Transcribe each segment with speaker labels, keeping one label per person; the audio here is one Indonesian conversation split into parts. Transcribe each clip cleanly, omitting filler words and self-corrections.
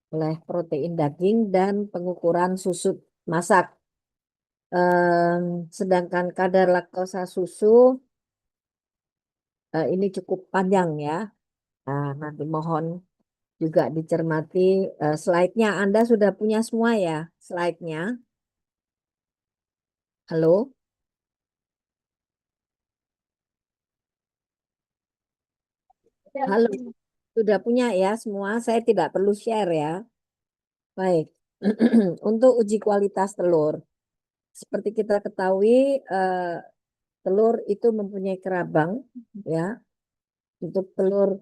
Speaker 1: oleh protein daging dan pengukuran susu masak. Sedangkan kadar laktosa susu ini cukup panjang ya. Nah, nanti mohon juga dicermati slide-nya. Anda sudah punya semua ya slide-nya? Halo? Halo? Sudah punya ya semua? Saya tidak perlu share ya. Baik. Untuk uji kualitas telur. Seperti kita ketahui, telur itu mempunyai kerabang ya. Untuk telur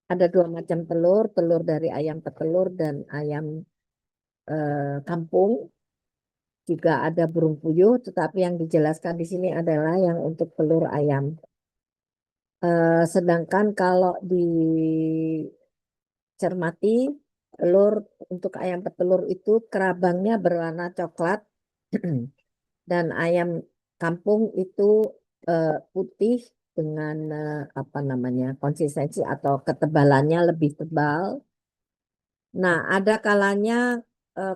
Speaker 1: ada dua macam telur, telur dari ayam petelur dan ayam kampung. Juga ada burung puyuh, tetapi yang dijelaskan di sini adalah yang untuk telur ayam. Sedangkan kalau dicermati, telur untuk ayam petelur itu kerabangnya berwarna coklat dan ayam kampung itu putih dengan apa namanya konsistensi atau ketebalannya lebih tebal. Nah, ada kalanya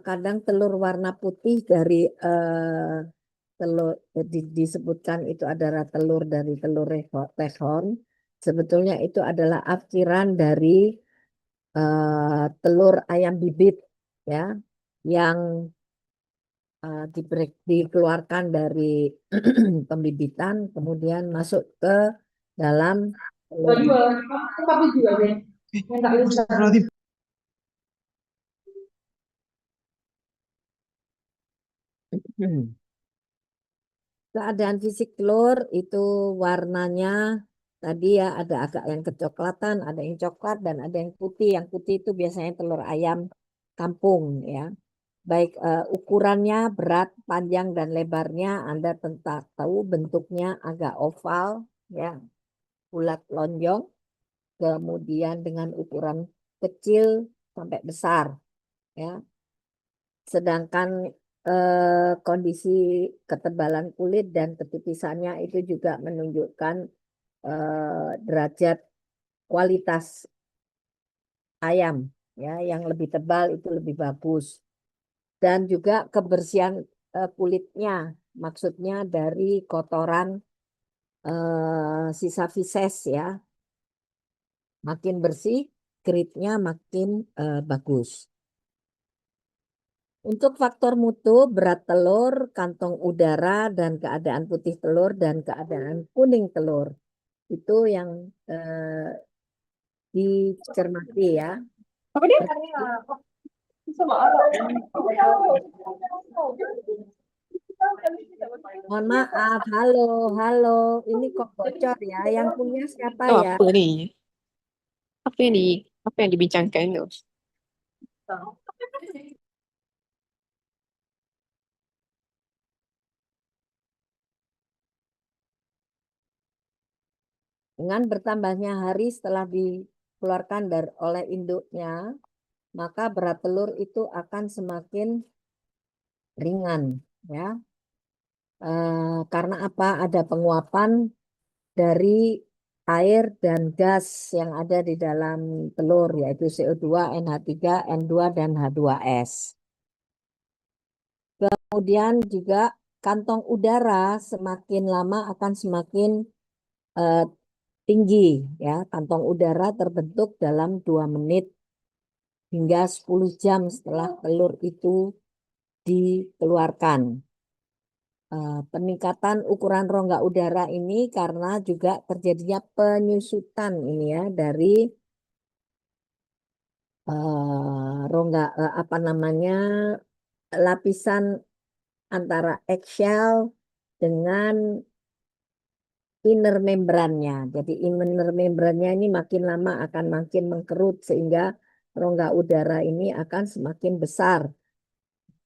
Speaker 1: kadang telur warna putih dari telur disebutkan itu adalah telur dari telur leghorn. Sebetulnya itu adalah afkiran dari telur ayam bibit ya yang dikeluarkan dari pembibitan kemudian masuk ke dalam telur.
Speaker 2: Tapi juga deh.
Speaker 1: Keadaan fisik telur itu warnanya tadi ya ada agak yang kecoklatan, ada yang coklat dan ada yang putih. Yang putih itu biasanya telur ayam kampung ya. Baik ukurannya, berat, panjang dan lebarnya Anda tentu tahu bentuknya agak oval ya, bulat lonjong, kemudian dengan ukuran kecil sampai besar ya. Sedangkan kondisi ketebalan kulit dan ketipisannya itu juga menunjukkan derajat kualitas ayam ya, yang lebih tebal itu lebih bagus. Dan juga kebersihan kulitnya, maksudnya dari kotoran sisa feses ya, makin bersih, gritnya makin bagus. Untuk faktor mutu, berat telur, kantong udara, dan keadaan putih telur, dan keadaan kuning telur. Itu yang dicermati ya.
Speaker 2: Apa dia?
Speaker 1: Mohon maaf, halo, halo. Ini kok bocor ya? Yang punya siapa
Speaker 3: Oh,
Speaker 1: ya?
Speaker 3: apa ni? Apa yang dibincangkan tu?
Speaker 1: Dengan bertambahnya hari setelah dikeluarkan oleh induknya, maka berat telur itu akan semakin ringan ya. Karena apa? Ada penguapan dari air dan gas yang ada di dalam telur, yaitu CO2, NH3, N2, dan H2S. Kemudian juga kantong udara semakin lama akan semakin eh, tinggi ya. Kantong udara terbentuk dalam 2 menit hingga 10 jam setelah telur itu dikeluarkan. Peningkatan ukuran rongga udara ini karena juga terjadinya penyusutan ini ya dari rongga apa namanya lapisan antara eggshell dengan inner membrannya. Jadi inner membrannya ini makin lama akan makin mengkerut sehingga rongga udara ini akan semakin besar.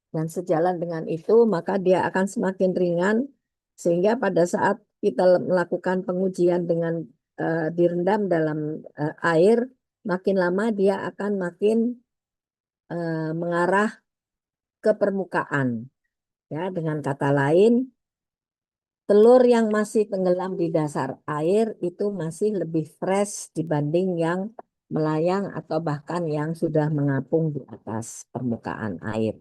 Speaker 1: Dan sejalan dengan itu maka dia akan semakin ringan sehingga pada saat kita melakukan pengujian dengan direndam dalam air, makin lama dia akan makin mengarah ke permukaan. Ya, dengan kata lain, telur yang masih tenggelam di dasar air itu masih lebih fresh dibanding yang melayang atau bahkan yang sudah mengapung di atas permukaan air.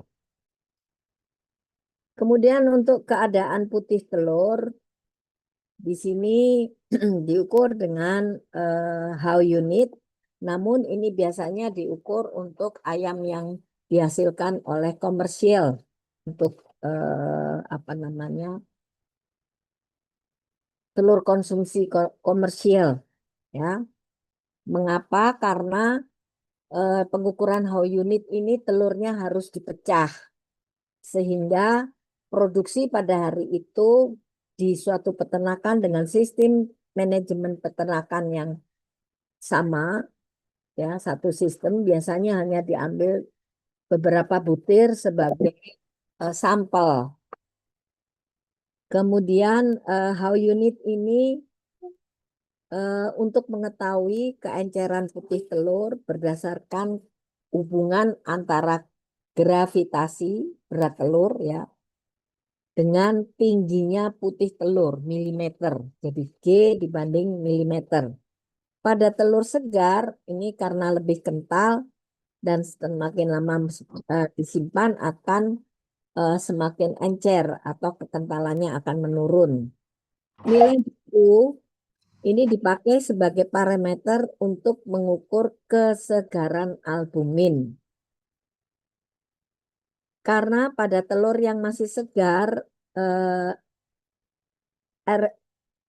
Speaker 1: Kemudian untuk keadaan putih telur, di sini diukur dengan how unit, namun ini biasanya diukur untuk ayam yang dihasilkan oleh komersial untuk apa namanya telur konsumsi komersial, ya. Mengapa? Karena pengukuran how unit ini telurnya harus dipecah sehingga produksi pada hari itu di suatu peternakan dengan sistem manajemen peternakan yang sama, ya, satu sistem biasanya hanya diambil beberapa butir sebagai sampel. Kemudian how unit ini untuk mengetahui keenceran putih telur berdasarkan hubungan antara gravitasi berat telur, ya, dengan tingginya putih telur milimeter. Jadi G dibanding milimeter. Pada telur segar ini karena lebih kental dan semakin lama disimpan akan semakin encer atau kekentalannya akan menurun. Nilai itu ini dipakai sebagai parameter untuk mengukur kesegaran albumin. Karena pada telur yang masih segar,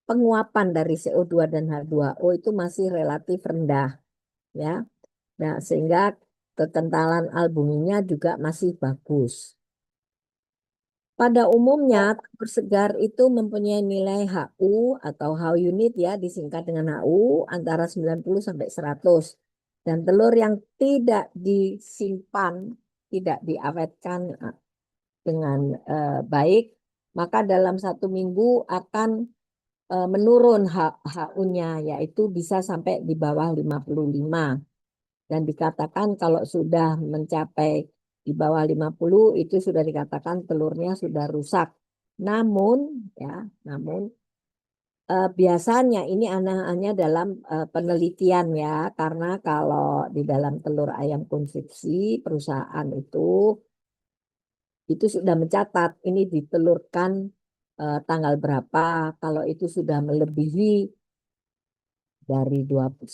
Speaker 1: penguapan dari CO2 dan H2O itu masih relatif rendah, ya. Nah, sehingga kekentalan albuminnya juga masih bagus. Pada umumnya telur segar itu mempunyai nilai HU atau How unit, ya, disingkat dengan HU antara 90 sampai 100. Dan telur yang tidak disimpan, tidak diawetkan dengan baik, maka dalam 1 minggu akan menurun HU-nya, yaitu bisa sampai di bawah 55. Dan dikatakan kalau sudah mencapai di bawah 50 itu sudah dikatakan telurnya sudah rusak. Namun, ya, biasanya ini hanya dalam penelitian, ya, karena kalau di dalam telur ayam konsumsi perusahaan itu sudah mencatat ini ditelurkan tanggal berapa. Kalau itu sudah melebihi dari 10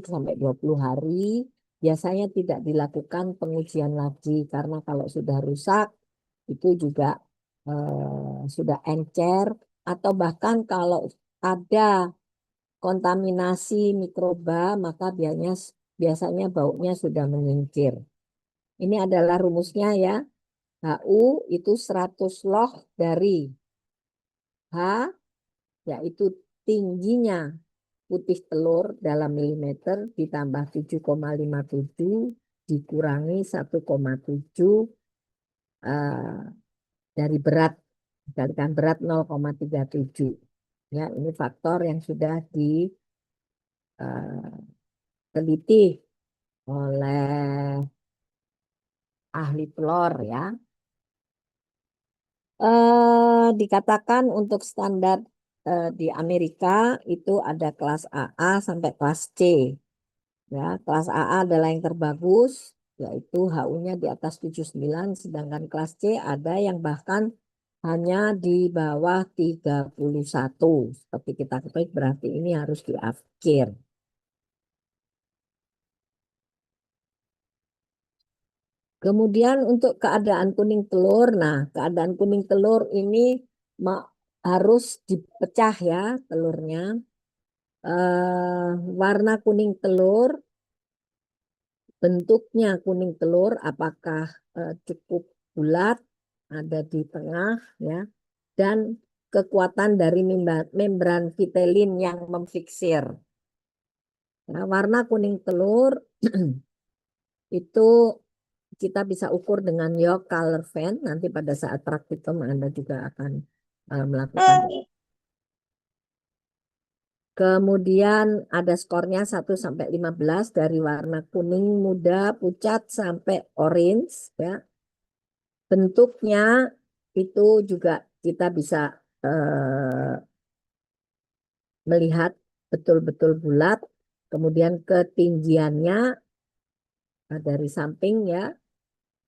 Speaker 1: sampai 20 hari, biasanya tidak dilakukan pengujian lagi karena kalau sudah rusak itu juga sudah encer, atau bahkan kalau ada kontaminasi mikroba maka biasanya baunya sudah menyincir. Ini adalah rumusnya, ya. HU itu 100 log dari H, yaitu tingginya putih telur dalam milimeter ditambah 7,57 dikurangi 1,7 dari berat, dikalikan berat 0,37. Ya, ini faktor yang sudah diteliti oleh ahli telur, ya. Dikatakan untuk standar di Amerika itu ada kelas AA sampai kelas C. Ya, kelas AA adalah yang terbagus, yaitu HU-nya di atas 79, sedangkan kelas C ada yang bahkan hanya di bawah 31. Seperti kita ketahui berarti ini harus diakhir. Kemudian untuk keadaan kuning telur, nah keadaan kuning telur ini harus dipecah, ya, telurnya. Warna kuning telur, bentuknya kuning telur, apakah cukup bulat, ada di tengah, ya, dan kekuatan dari membran vitelin yang memfiksir. Nah, warna kuning telur itu kita bisa ukur dengan York Color Van. Nanti pada saat praktikum Anda juga akan melakukan. Kemudian ada skornya 1 sampai 15 dari warna kuning muda, pucat sampai orange, ya. Bentuknya itu juga kita bisa melihat betul-betul bulat Kemudian ketinggiannya dari samping ya,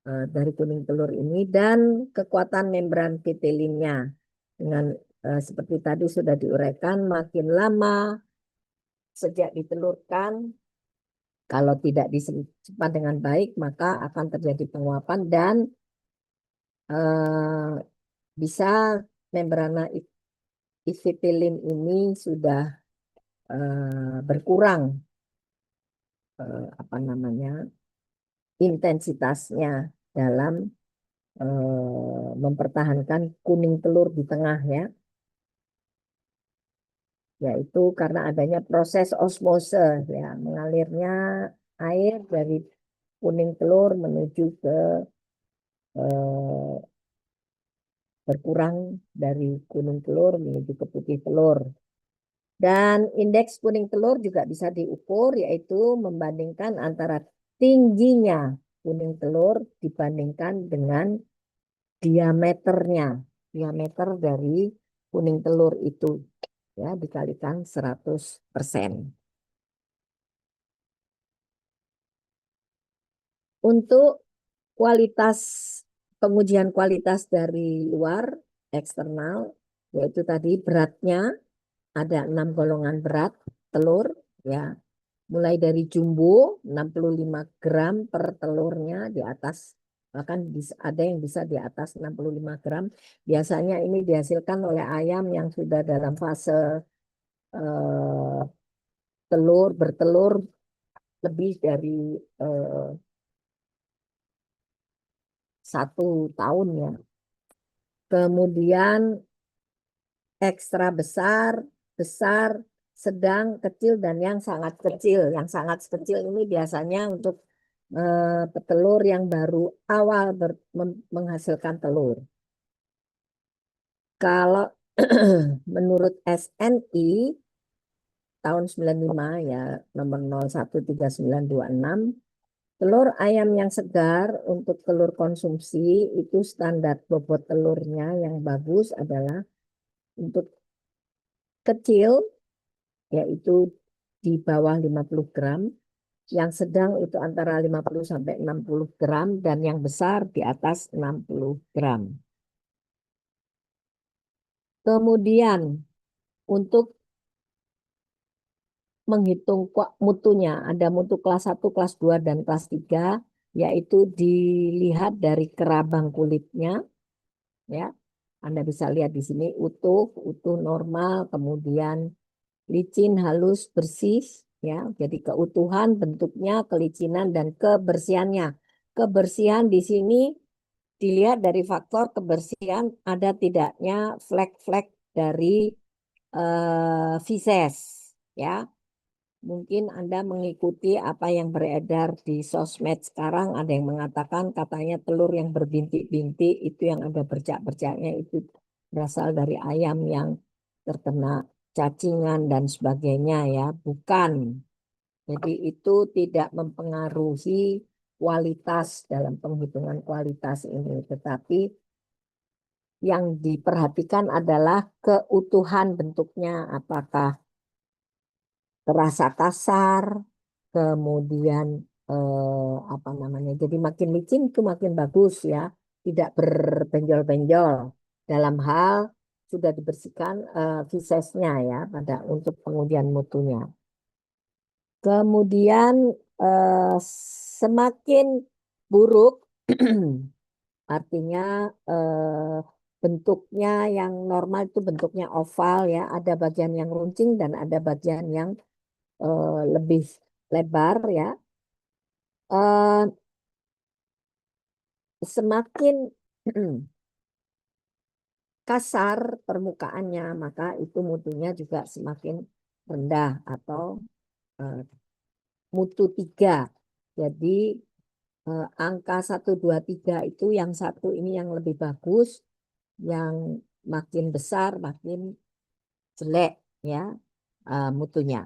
Speaker 1: dari kuning telur ini, dan kekuatan membran vitelinnya. Dengan seperti tadi sudah diuraikan, makin lama sejak ditelurkan, kalau tidak disimpan dengan baik, maka akan terjadi penguapan dan bisa membrana isipilin ini sudah berkurang apa namanya intensitasnya dalam mempertahankan kuning telur di tengah ya, yaitu karena adanya proses osmose ya, mengalirnya air dari kuning telur menuju ke berkurang dari kuning telur menuju ke putih telur. Dan indeks kuning telur juga bisa diukur, yaitu membandingkan antara tingginya kuning telur dibandingkan dengan diameternya. Diameter dari kuning telur itu ya dikalikan 100%. Untuk kualitas pengujian kualitas dari luar eksternal, yaitu tadi beratnya ada 6 golongan berat telur ya. Mulai dari jumbo 65 gram per telurnya di atas, bahkan ada yang bisa di atas 65 gram. Biasanya ini dihasilkan oleh ayam yang sudah dalam fase eh, bertelur lebih dari 1 tahun ya. Kemudian ekstra besar, besar, sedang, kecil, dan yang sangat kecil. Yang sangat kecil ini biasanya untuk petelur yang baru awal menghasilkan telur. Kalau menurut SNI tahun 95 ya, nomor 013926, telur ayam yang segar untuk telur konsumsi itu standar bobot telurnya yang bagus adalah untuk kecil yaitu di bawah 50 gram, yang sedang itu antara 50 sampai 60 gram, dan yang besar di atas 60 gram. Kemudian untuk menghitung mutunya, ada mutu kelas 1, kelas 2, dan kelas 3, yaitu dilihat dari kerabang kulitnya ya. Anda bisa lihat di sini utuh, utuh normal, kemudian licin, halus, bersih ya. Jadi keutuhan bentuknya, kelicinan, dan kebersihannya. Kebersihan di sini dilihat dari faktor kebersihan ada tidaknya flek-flek dari feses ya. Mungkin Anda mengikuti apa yang beredar di sosmed sekarang, ada yang mengatakan katanya telur yang berbintik-bintik itu yang ada bercak-bercaknya itu berasal dari ayam yang terkena cacingan dan sebagainya ya. Bukan. Jadi itu tidak mempengaruhi kualitas dalam penghitungan kualitas ini, tetapi yang diperhatikan adalah keutuhan bentuknya, apakah terasa kasar, kemudian apa namanya, jadi makin licin itu makin bagus ya, tidak berbenjol-benjol dalam hal sudah dibersihkan fesesnya ya pada untuk pengujian mutunya. Kemudian eh, semakin buruk artinya bentuknya yang normal itu bentuknya oval ya, ada bagian yang runcing dan ada bagian yang lebih lebar ya. Eh, Semakin kasar permukaannya, maka itu mutunya juga semakin rendah atau eh, mutu 3. Jadi angka 1, 2, 3 itu yang satu ini yang lebih bagus, yang makin besar makin jelek ya mutunya.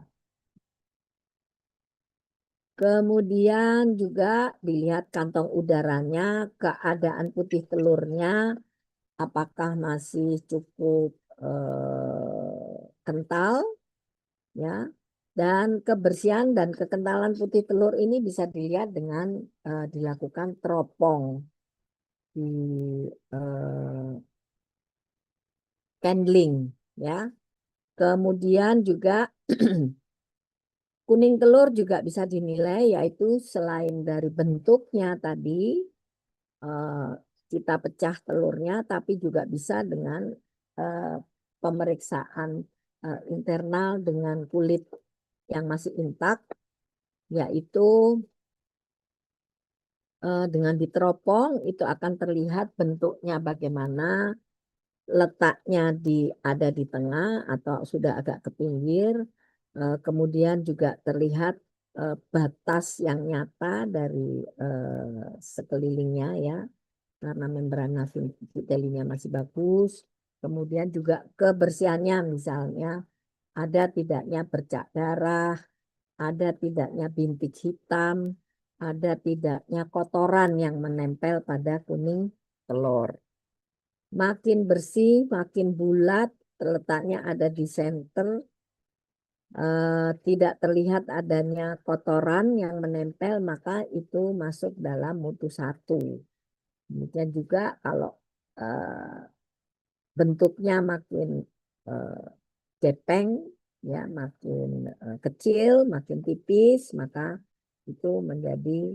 Speaker 1: Kemudian juga dilihat kantong udaranya, keadaan putih telurnya, apakah masih cukup kental, ya. Dan kebersihan dan kekentalan putih telur ini bisa dilihat dengan dilakukan teropong di candling ya. Kemudian juga kuning telur juga bisa dinilai yaitu selain dari bentuknya tadi eh, kita pecah telurnya tapi juga bisa dengan eh, pemeriksaan internal dengan kulit yang masih intak yaitu dengan diteropong itu akan terlihat bentuknya bagaimana, letaknya ada di tengah atau sudah agak ke pinggir. Kemudian juga terlihat batas yang nyata dari sekelilingnya ya, karena membrana vitelinya masih bagus. Kemudian juga kebersihannya misalnya ada tidaknya bercak darah, ada tidaknya bintik hitam, ada tidaknya kotoran yang menempel pada kuning telur. Makin bersih, makin bulat, letaknya ada di center, tidak terlihat adanya kotoran yang menempel, maka itu masuk dalam mutu satu. Demikian juga kalau eh, bentuknya makin eh, gepeng, ya makin kecil, makin tipis, maka itu menjadi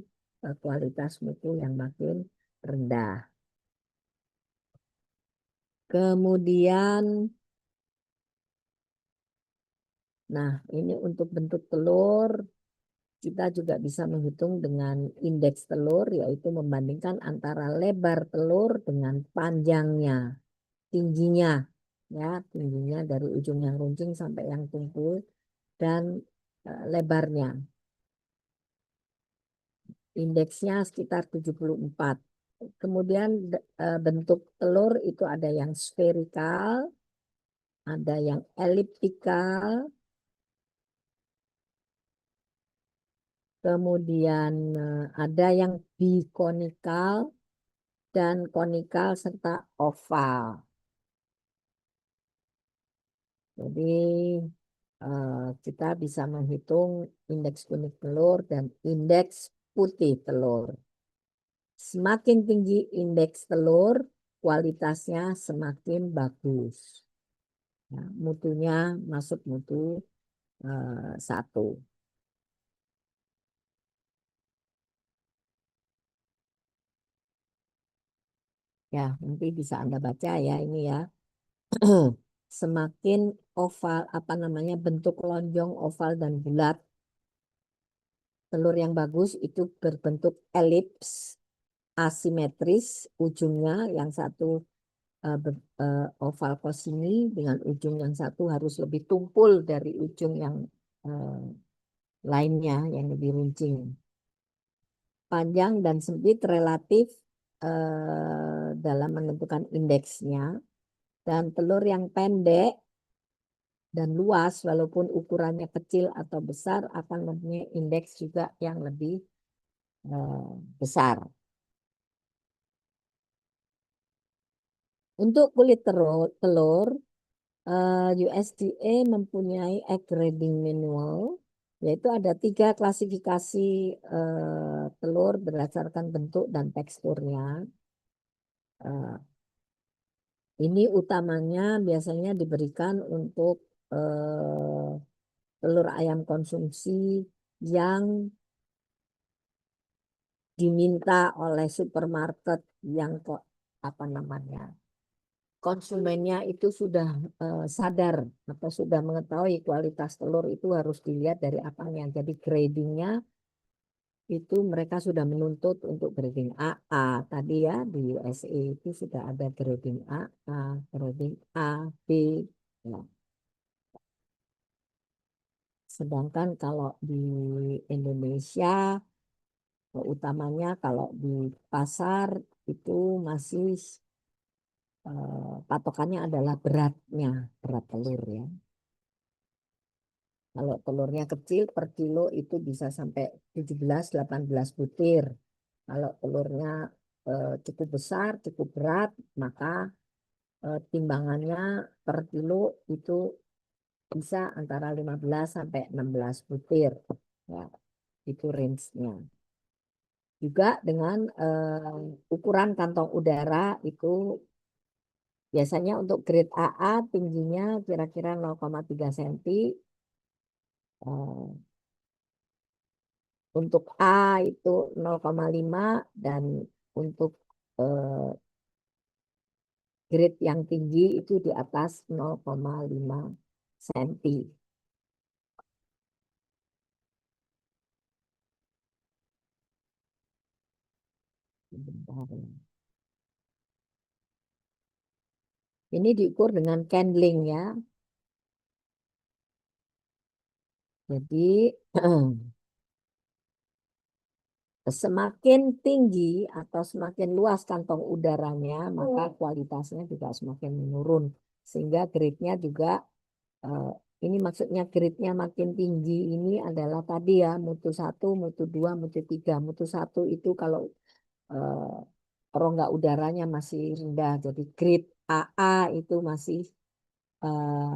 Speaker 1: kualitas mutu yang makin rendah. Kemudian, nah ini untuk bentuk telur, kita juga bisa menghitung dengan indeks telur, yaitu membandingkan antara lebar telur dengan panjangnya, tingginya, ya tingginya dari ujung yang runcing sampai yang tumpul dan lebarnya. Indeksnya sekitar 74. Kemudian bentuk telur itu ada yang sferikal, ada yang eliptikal, kemudian ada yang bikonikal dan konikal serta oval. Jadi kita bisa menghitung indeks kuning telur dan indeks putih telur. Semakin tinggi indeks telur, kualitasnya semakin bagus. Nah, mutunya masuk mutu satu. Ya, nanti bisa Anda baca ya ini ya. Semakin oval, apa namanya, bentuk lonjong, oval dan bulat, telur yang bagus itu berbentuk elips, asimetris, ujungnya yang satu oval kosini dengan ujung yang satu harus lebih tumpul dari ujung yang eh, lainnya yang lebih runcing. Panjang dan sempit relatif dalam menentukan indeksnya, dan telur yang pendek dan luas walaupun ukurannya kecil atau besar akan mempunyai indeks juga yang lebih eh, besar. Untuk kulit telur, USDA mempunyai egg grading manual, yaitu ada 3 klasifikasi telur berdasarkan bentuk dan teksturnya. Ini utamanya biasanya diberikan untuk telur ayam konsumsi yang diminta oleh supermarket yang kok apa namanya konsumennya itu sudah sadar atau sudah mengetahui kualitas telur itu harus dilihat dari apanya. Jadi gradingnya itu mereka sudah menuntut untuk grading AA tadi ya, di USA itu sudah ada grading AA, grading A, B. Ya. Sedangkan kalau di Indonesia utamanya kalau di pasar itu masih patokannya adalah beratnya, berat telur ya. Kalau telurnya kecil per kilo itu bisa sampai 17-18 butir. Kalau telurnya cukup besar, cukup berat, maka timbangannya per kilo itu bisa antara 15 sampai 16 butir. Ya, itu range-nya. Juga dengan ukuran kantong udara itu biasanya untuk grade AA tingginya kira-kira 0,3 cm. Untuk A itu 0,5 dan untuk eh, grade yang tinggi itu di atas 0,5 cm. Bentar ya. Ini diukur dengan candling ya. Jadi semakin tinggi atau semakin luas kantong udaranya, maka kualitasnya juga semakin menurun. Sehingga grade-nya juga, eh, ini maksudnya grade-nya makin tinggi ini adalah tadi ya, mutu 1, mutu 2, mutu 3. Mutu 1 itu kalau rongga udaranya masih rendah. Jadi grade AA itu masih eh,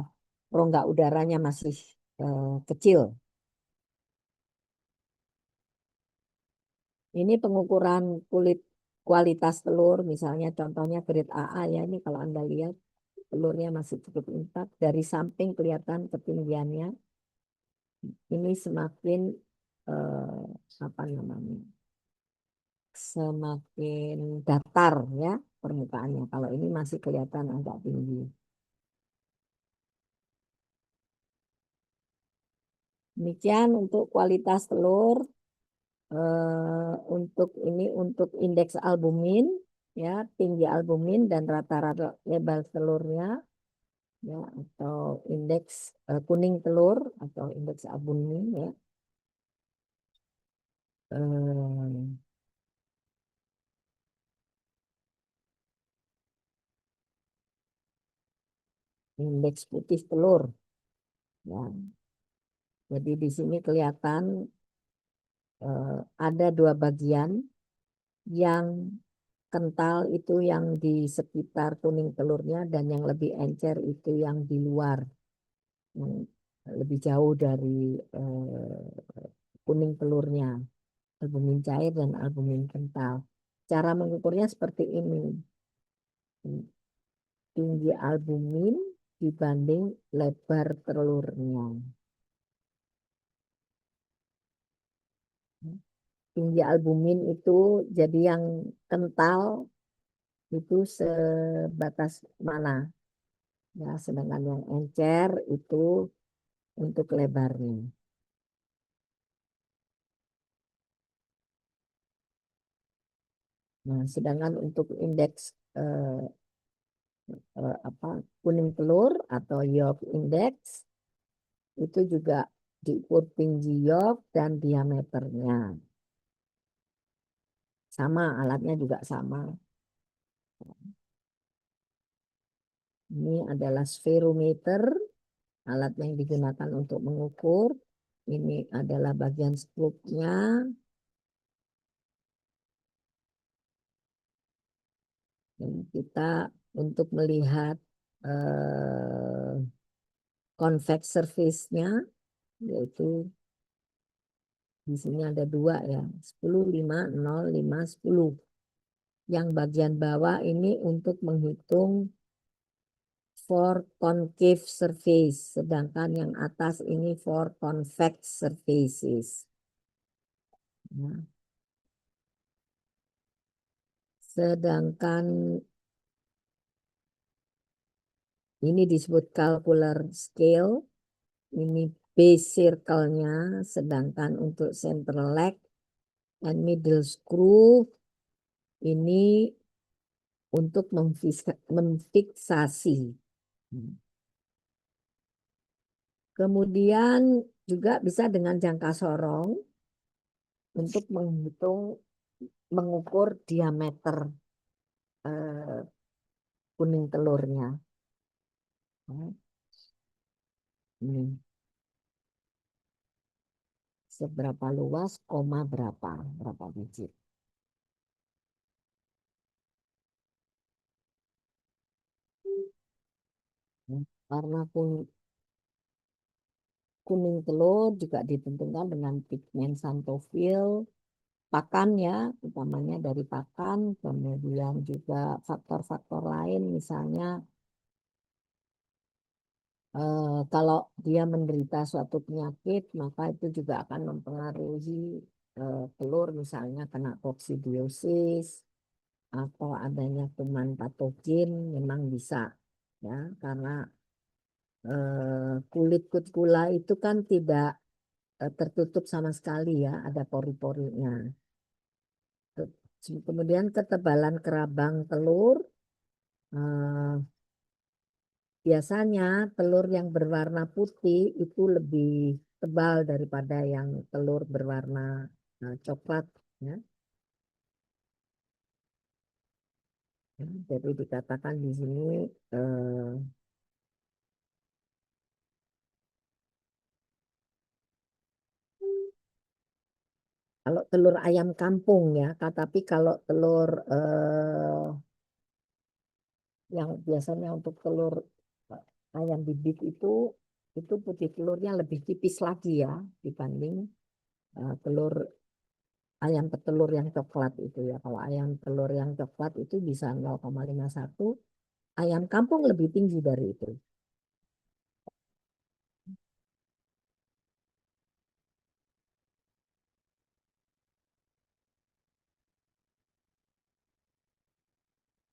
Speaker 1: rongga udaranya masih kecil. Ini pengukuran kulit kualitas telur, misalnya contohnya grade AA ya. Ini kalau Anda lihat telurnya masih cukup intak. Dari samping kelihatan ketinggiannya. Ini semakin apa namanya? Semakin datar ya permukaannya. Kalau ini masih kelihatan agak tinggi. Demikian untuk kualitas telur. Untuk ini untuk indeks albumin ya, tinggi albumin dan rata-rata lebar telurnya ya, atau indeks kuning telur atau indeks albumin ya. Eh, Indeks putih telur ya. Jadi di sini kelihatan ada dua bagian. Yang kental itu yang di sekitar kuning telurnya dan yang lebih encer itu yang di luar, yang lebih jauh dari kuning telurnya, albumin cair dan albumin kental. Cara mengukurnya seperti ini. Tinggi albumin dibanding lebar telurnya. Tinggi albumin itu jadi yang kental itu sebatas mana? Ya, sedangkan yang encer itu untuk lebarnya. Nah, sedangkan untuk indeks eh, apa kuning telur atau yolk index itu juga diukur tinggi yolk dan diameternya. Sama, alatnya juga sama. Ini adalah spherometer, alat yang digunakan untuk mengukur. Ini adalah bagian scoop-nya. Dan kita untuk melihat eh, convex surface-nya, yaitu di sini ada dua ya, 10, 5, 0, 5, 10. Yang bagian bawah ini untuk menghitung for concave surface, sedangkan yang atas ini for convex surfaces. Nah, sedangkan ini disebut calcular scale, ini base circle-nya, sedangkan untuk center leg and middle screw ini untuk memfiksasi. Kemudian juga bisa dengan jangka sorong untuk mengukur diameter eh, kuning telurnya. Ini seberapa luas, koma berapa digit. Warna kuning kuning telur juga ditentukan dengan pigmen xanthofil, pakan ya, utamanya dari pakan, kemudian juga faktor-faktor lain misalnya kalau dia menderita suatu penyakit, maka itu juga akan mempengaruhi telur, misalnya kena koksidiosis atau adanya kuman patogen memang bisa ya, karena kulit kutkula itu kan tidak tertutup sama sekali ya, ada pori-porinya. Kemudian ketebalan kerabang telur, eh, biasanya telur yang berwarna putih itu lebih tebal daripada yang telur berwarna coklat ya. Ya, jadi dikatakan di sini eh, kalau telur ayam kampung ya, tapi kalau telur yang biasanya untuk telur ayam bibit itu putih telurnya lebih tipis lagi ya dibanding telur ayam petelur yang coklat itu ya. Kalau ayam telur yang coklat itu bisa 0,51, ayam kampung lebih tinggi dari itu.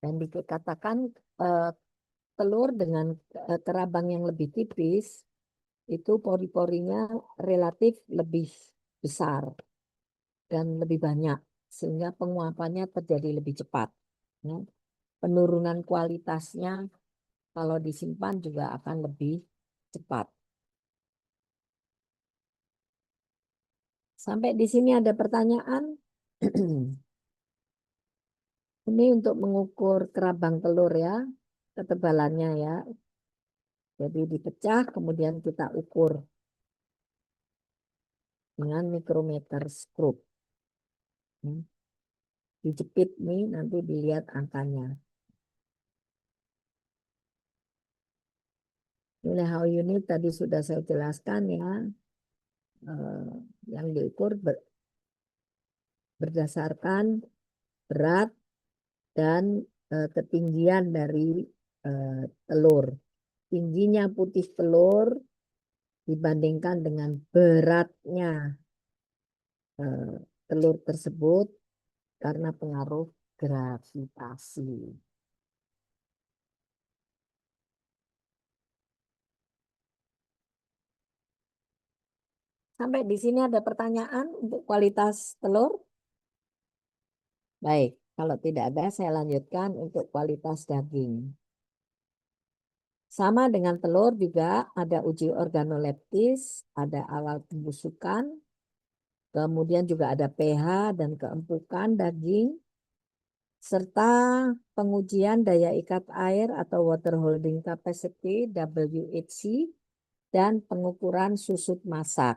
Speaker 1: Dan dikatakan eh, telur dengan kerabang yang lebih tipis itu pori-porinya relatif lebih besar dan lebih banyak sehingga penguapannya terjadi lebih cepat. Ya. Penurunan kualitasnya kalau disimpan juga akan lebih cepat. Sampai di sini ada pertanyaan? Ini untuk mengukur kerabang telur ya, ketebalannya ya. Jadi dipecah, kemudian kita ukur dengan mikrometer skrup. Dijepit nih, nanti dilihat angkanya. Nilai HU unit tadi sudah saya jelaskan ya. Yang diukur berdasarkan berat dan ketinggian dari telur. Tingginya putih telur dibandingkan dengan beratnya telur tersebut karena pengaruh gravitasi. Sampai di sini ada pertanyaan untuk kualitas telur? Baik, kalau tidak ada saya lanjutkan untuk kualitas daging. Sama dengan telur juga ada uji organoleptis, ada awal pembusukan, kemudian juga ada pH dan keempukan daging, serta pengujian daya ikat air atau water holding capacity WHC dan pengukuran susut masak.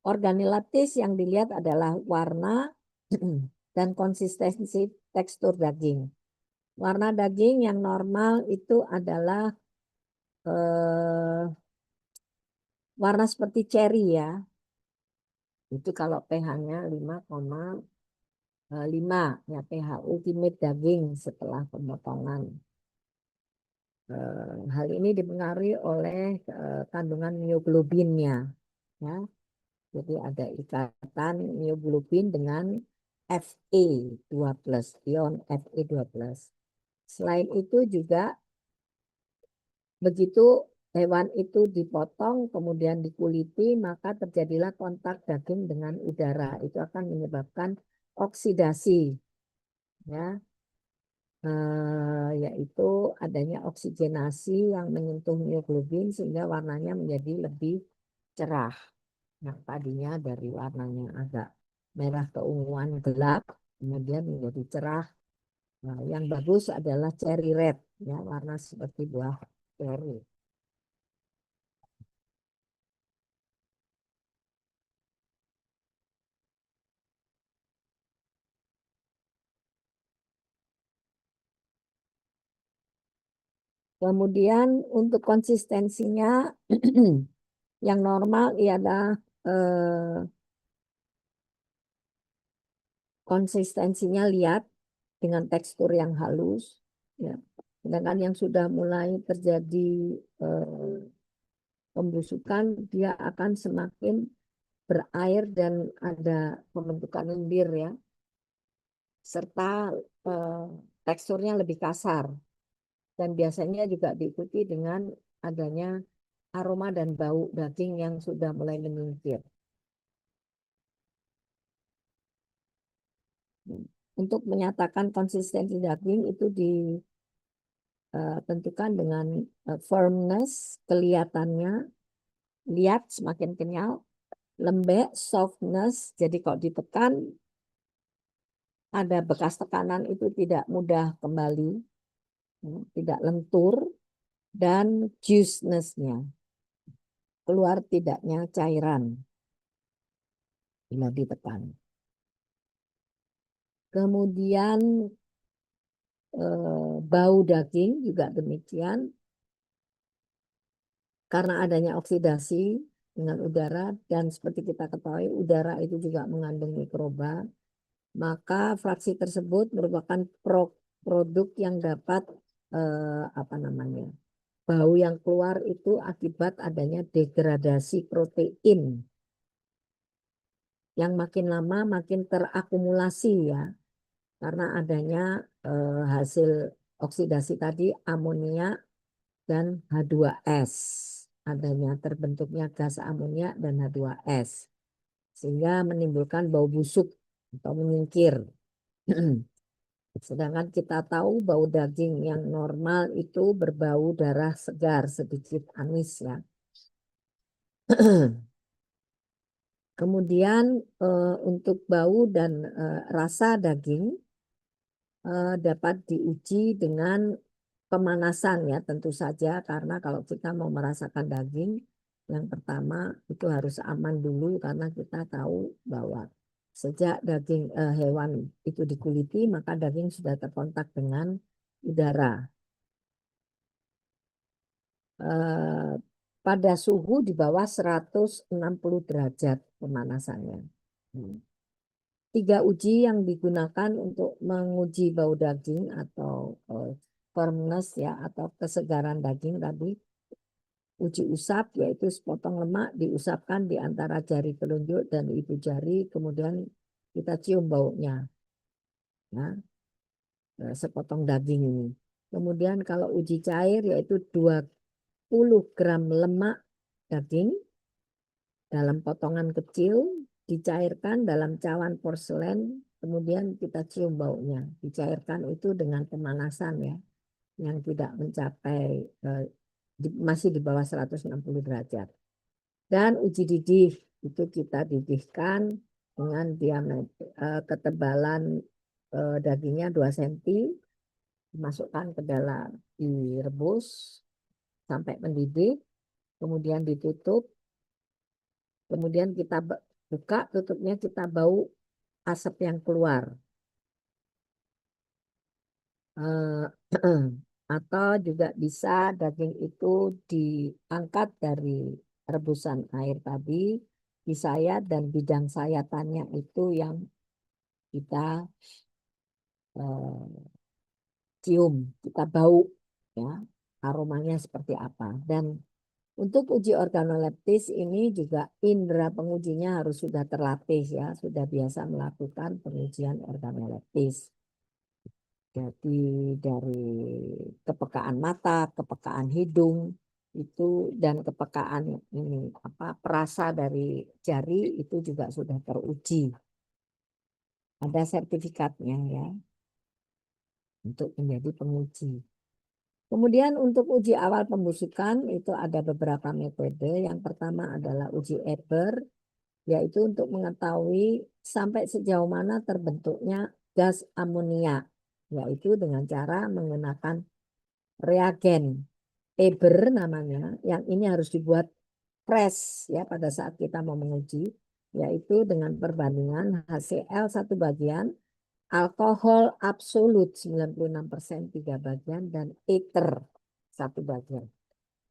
Speaker 1: Organoleptis yang dilihat adalah warna dan konsistensi tekstur daging. Warna daging yang normal itu adalah warna seperti cherry ya. Itu kalau pH-nya 5,5 ya, pH ultimate daging setelah pemotongan. Hal ini dipengaruhi oleh kandungan mioglobinnya ya. Jadi ada ikatan mioglobin dengan Fe2+, ion Fe2+. Selain itu juga begitu hewan itu dipotong kemudian dikuliti, maka terjadilah kontak daging dengan udara. Itu akan menyebabkan oksidasi ya. Yaitu adanya oksigenasi yang menyentuh mioglobin sehingga warnanya menjadi lebih cerah. Yang tadinya dari warnanya agak merah keunguan gelap, kemudian menjadi cerah. Nah, yang bagus adalah cherry red, ya, warna seperti buah cherry. Kemudian untuk konsistensinya Yang normal ialah konsistensinya lihat dengan tekstur yang halus, ya. Sedangkan yang sudah mulai terjadi pembusukan, dia akan semakin berair dan ada pembentukan lendir, ya, serta teksturnya lebih kasar, dan biasanya juga diikuti dengan adanya aroma dan bau daging yang sudah mulai menyingkir. Untuk menyatakan konsistensi daging itu ditentukan dengan firmness, kelihatannya, lihat semakin kenyal, lembek, softness, jadi kalau ditekan ada bekas tekanan itu tidak mudah kembali, tidak lentur, dan juiciness-nya, keluar tidaknya cairan bila ditekan. Kemudian bau daging juga demikian, karena adanya oksidasi dengan udara, dan seperti kita ketahui udara itu juga mengandung mikroba, maka fraksi tersebut merupakan produk yang dapat apa namanya, bau yang keluar itu akibat adanya degradasi protein yang makin lama makin terakumulasi, ya, karena adanya hasil oksidasi tadi, amonia dan H2S, adanya terbentuknya gas amonia dan H2S, sehingga menimbulkan bau busuk atau menyingkir. Sedangkan kita tahu bau daging yang normal itu berbau darah segar, sedikit amis, ya. Kemudian untuk bau dan rasa daging dapat diuji dengan pemanasan, ya, tentu saja, karena kalau kita mau merasakan daging, yang pertama itu harus aman dulu, karena kita tahu bahwa sejak daging hewan itu dikuliti, maka daging sudah terkontak dengan udara. Pada suhu di bawah 160 derajat pemanasannya. 3 uji yang digunakan untuk menguji bau daging atau firmness, ya, atau kesegaran daging tadi. Uji usap, yaitu sepotong lemak diusapkan di antara jari telunjuk dan ibu jari, kemudian kita cium baunya, ya, sepotong daging ini. Kemudian kalau uji cair, yaitu 20 gram lemak daging dalam potongan kecil dicairkan dalam cawan porselen, kemudian kita cium baunya. Dicairkan itu dengan pemanasan, ya, yang tidak mencapai masih di bawah 160 derajat. Dan uji didih itu kita didihkan dengan diameter ketebalan dagingnya 2 cm, dimasukkan ke dalam, direbus sampai mendidih, kemudian ditutup, kemudian kita buka tutupnya, kita bau asap yang keluar. Atau juga bisa daging itu diangkat dari rebusan air tadi, disayat, dan bidang sayatannya itu yang kita cium, kita bau, ya, aromanya seperti apa. Dan untuk uji organoleptis ini juga indera pengujinya harus sudah terlatih, ya, sudah biasa melakukan pengujian organoleptis. Jadi dari kepekaan mata, kepekaan hidung itu, dan kepekaan ini perasa dari jari itu juga sudah teruji. Ada sertifikatnya, ya, untuk menjadi penguji. Kemudian untuk uji awal pembusukan itu ada beberapa metode. Yang pertama adalah uji Eber, yaitu untuk mengetahui sampai sejauh mana terbentuknya gas amonia, yaitu dengan cara menggunakan reagen Eber namanya, yang ini harus dibuat fresh, ya, pada saat kita mau menguji, yaitu dengan perbandingan HCl 1 bagian, alkohol absolut 96% 3 bagian, dan ether 1 bagian.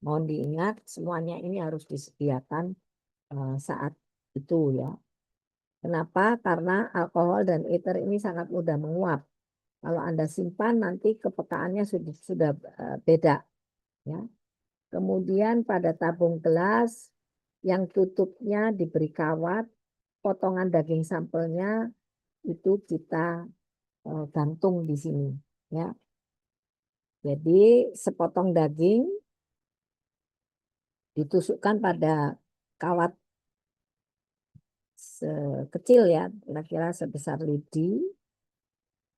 Speaker 1: Mohon diingat semuanya ini harus disediakan saat itu ya. Kenapa? Karena alkohol dan ether ini sangat mudah menguap. Kalau Anda simpan nanti kepekaannya sudah beda ya. Kemudian pada tabung gelas yang tutupnya diberi kawat, potongan daging sampelnya itu kita gantung di sini ya. Jadi sepotong daging ditusukkan pada kawat sekecil ya, kira-kira sebesar lidi,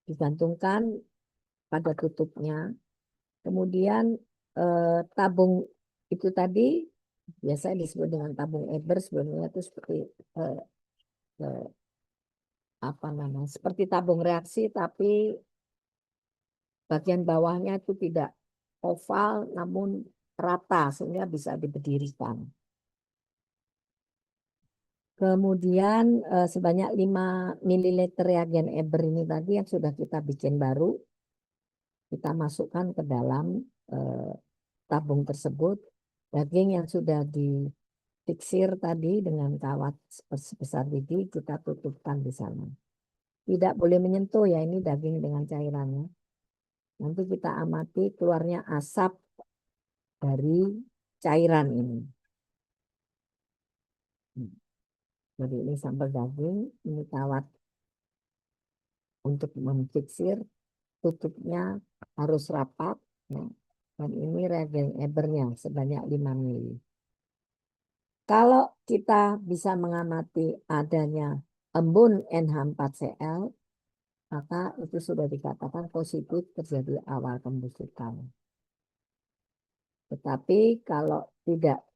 Speaker 1: digantungkan pada tutupnya. Kemudian tabung itu tadi biasanya disebut dengan tabung Eber, sebenarnya itu seperti eh, eh, apa namanya, seperti tabung reaksi, tapi bagian bawahnya itu tidak oval namun rata sehingga bisa diberdirikan. Kemudian sebanyak 5 ml reagen Eber ini tadi yang sudah kita bikin baru, kita masukkan ke dalam tabung tersebut. Daging yang sudah difiksir tadi dengan kawat sebesar lidi kita tutupkan di sana. Tidak boleh menyentuh ya, ini daging dengan cairannya. Nanti kita amati keluarnya asap dari cairan ini. Jadi ini sambal daging, ini kawat untuk memfiksir, tutupnya harus rapat ya. Dan ini reagen Ebernya sebanyak 5 ml. Kalau kita bisa mengamati adanya embun NH4Cl, maka itu sudah dikatakan positif terjadi awal pembusukan. Tetapi kalau tidak,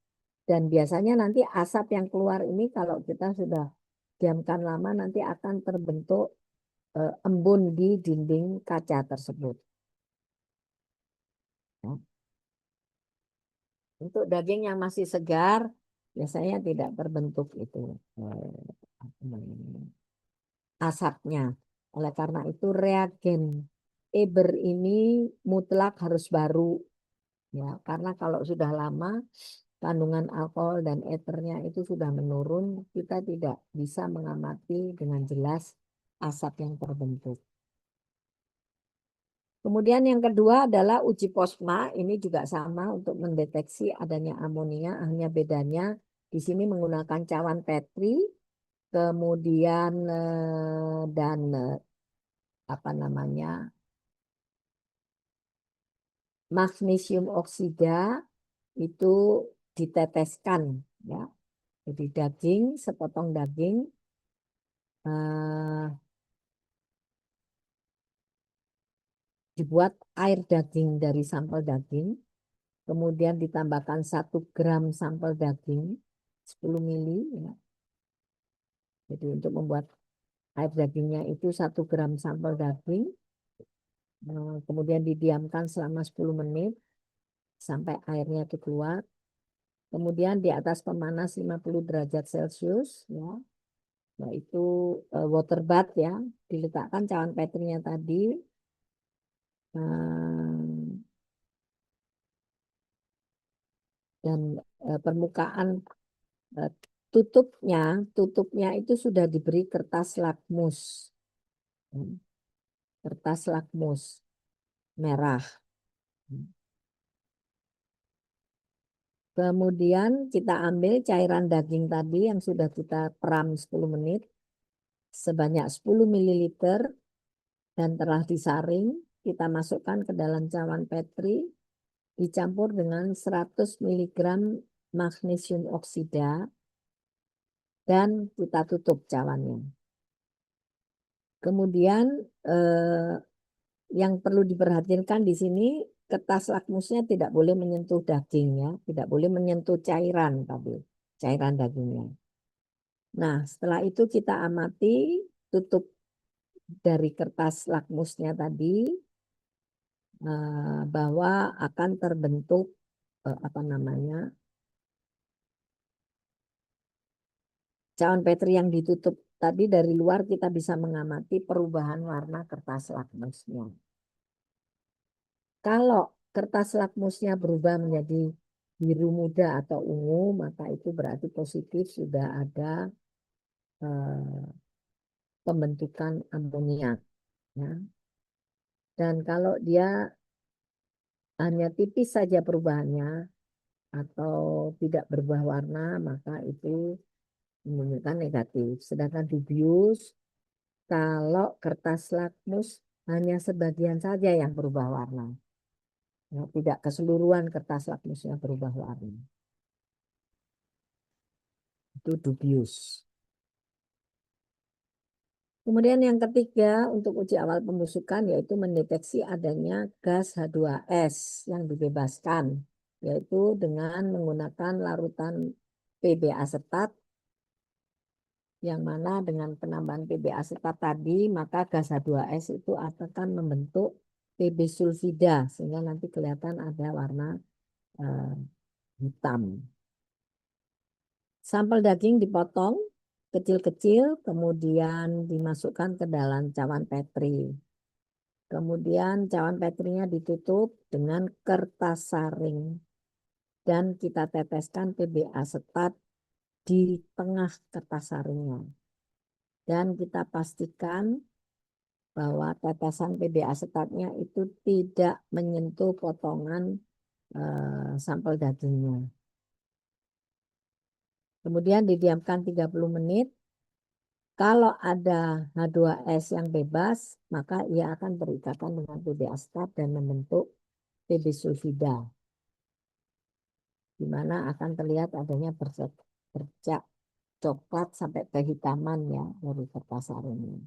Speaker 1: dan biasanya nanti asap yang keluar ini kalau kita sudah diamkan lama nanti akan terbentuk embun di dinding kaca tersebut. Ya. Untuk daging yang masih segar, biasanya tidak terbentuk itu asapnya. Oleh karena itu reagen Eber ini mutlak harus baru ya, karena kalau sudah lama kandungan alkohol dan eternya itu sudah menurun, kita tidak bisa mengamati dengan jelas asap yang terbentuk. Kemudian yang kedua adalah uji posma, ini juga sama untuk mendeteksi adanya amonia, hanya bedanya di sini menggunakan cawan Petri, kemudian dan apa namanya magnesium oksida itu diteteskan ya. Jadi daging, sepotong daging dibuat air daging dari sampel daging, kemudian ditambahkan 1 gram sampel daging 10 ml ya. Jadi untuk membuat air dagingnya itu 1 gram sampel daging, kemudian didiamkan selama 10 menit sampai airnya itu keluar. Kemudian di atas pemanas 50 derajat Celcius ya, yaitu water bath ya, diletakkan cawan petrinya tadi. Dan permukaan tutupnya itu sudah diberi kertas lakmus, kertas lakmus merah. Kemudian kita ambil cairan daging tadi yang sudah kita peram 10 menit sebanyak 10 ml dan telah disaring, kita masukkan ke dalam cawan Petri dicampur dengan 100 mg magnesium oksida dan kita tutup cawannya. Kemudian yang perlu diperhatikan di sini kertas lakmusnya tidak boleh menyentuh daging ya, tidak boleh menyentuh cairan tadi, cairan dagingnya. Nah, setelah itu kita amati tutup dari kertas lakmusnya tadi bahwa akan terbentuk apa namanya cawan Petri yang ditutup tadi dari luar kita bisa mengamati perubahan warna kertas lakmusnya. Kalau kertas lakmusnya berubah menjadi biru muda atau ungu, maka itu berarti positif sudah ada pembentukan amoniak. Ya. Dan kalau dia hanya tipis saja perubahannya atau tidak berubah warna, maka itu menunjukkan negatif. Sedangkan dubius, kalau kertas lakmus hanya sebagian saja yang berubah warna. Ya, tidak keseluruhan kertas lakmusnya berubah warna. Itu dubius. Kemudian yang ketiga untuk uji awal pembusukan yaitu mendeteksi adanya gas H2S yang dibebaskan, yaitu dengan menggunakan larutan PB asetat, yang mana dengan penambahan PB asetat tadi maka gas H2S itu akan membentuk PB sulfida sehingga nanti kelihatan ada warna eh, hitam. Sampel daging dipotong kecil-kecil, kemudian dimasukkan ke dalam cawan petri. Kemudian cawan petrinya ditutup dengan kertas saring dan kita teteskan PB asetat di tengah kertas saringnya. Dan kita pastikan bahwa tetesan PB asetatnya itu tidak menyentuh potongan sampel dagingnya. Kemudian didiamkan 30 menit. Kalau ada H2S yang bebas, maka ia akan berikatan dengan PB asetat dan membentuk PB sulfida, di mana akan terlihat adanya bercak coklat sampai kehitaman ya dari kertas saringnya.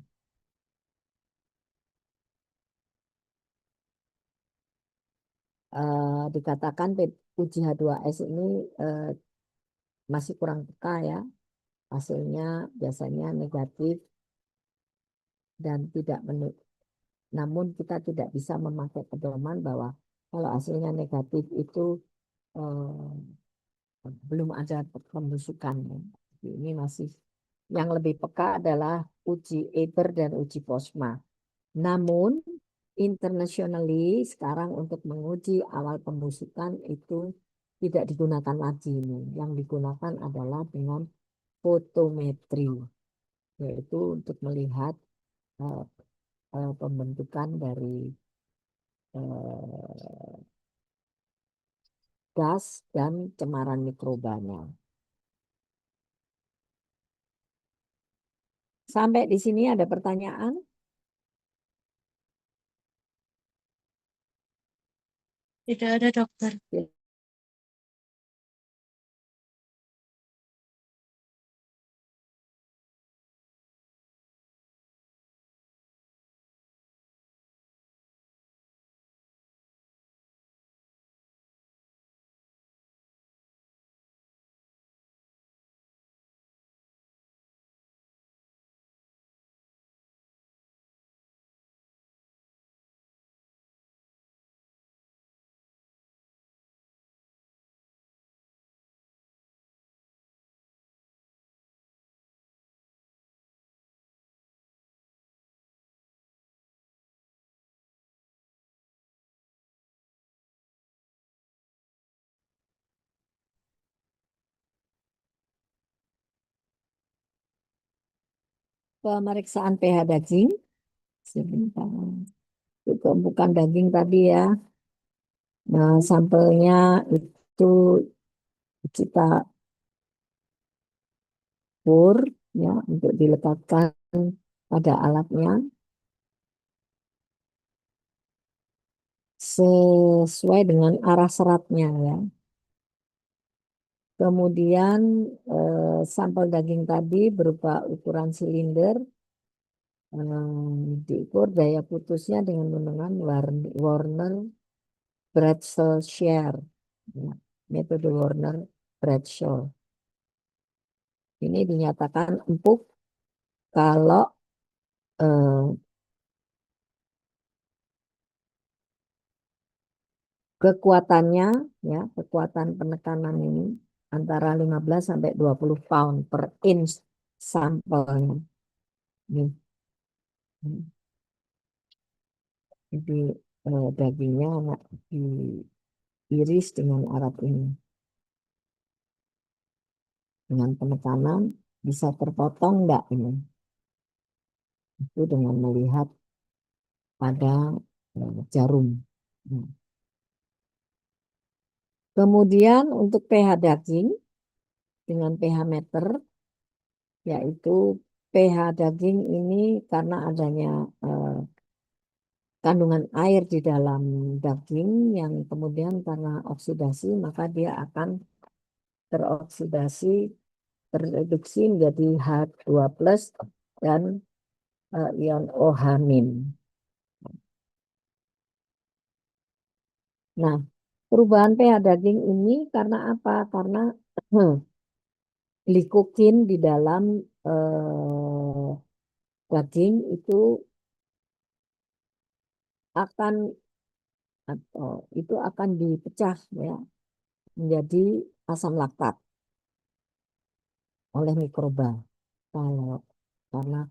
Speaker 1: Dikatakan uji H2S ini masih kurang peka ya. Hasilnya biasanya negatif dan tidak namun kita tidak bisa memakai pedoman bahwa kalau hasilnya negatif itu belum ada pembusukan. Ini masih yang lebih peka adalah uji Eber dan uji Posma. Namun internationally sekarang untuk menguji awal pembusukan itu tidak digunakan lagi ini. Yang digunakan adalah dengan fotometri, yaitu untuk melihat uh, pembentukan dari uh, gas dan cemaran mikrobanya. Sampai di sini ada pertanyaan?
Speaker 3: Tidak ada dokter.
Speaker 1: Pemeriksaan pH daging. Sebentar. Itu bukan daging tadi ya. Nah, sampelnya itu kita ukur ya untuk dilekatkan pada alatnya sesuai dengan arah seratnya ya. Kemudian sampel daging tadi berupa ukuran silinder, diukur daya putusnya dengan menggunakan Warner Bratzel Shear, ya, metode Warner Bratzel. Ini dinyatakan empuk kalau kekuatannya ya, kekuatan penekanan ini antara 15 sampai 20 pound per inch sampelnya. Nih. Jadi dagingnya diiris dengan alat ini. dengan penekanan bisa terpotong enggak ini. Itu dengan melihat pada jarum. Nah, kemudian untuk pH daging dengan pH meter, yaitu pH daging ini karena adanya kandungan air di dalam daging yang kemudian karena oksidasi maka dia akan teroksidasi, terreduksi menjadi H2 plus dan ion OH min. Nah, perubahan pH daging ini karena apa? Karena glikogen di dalam daging itu akan dipecah ya menjadi asam laktat oleh mikroba. Karena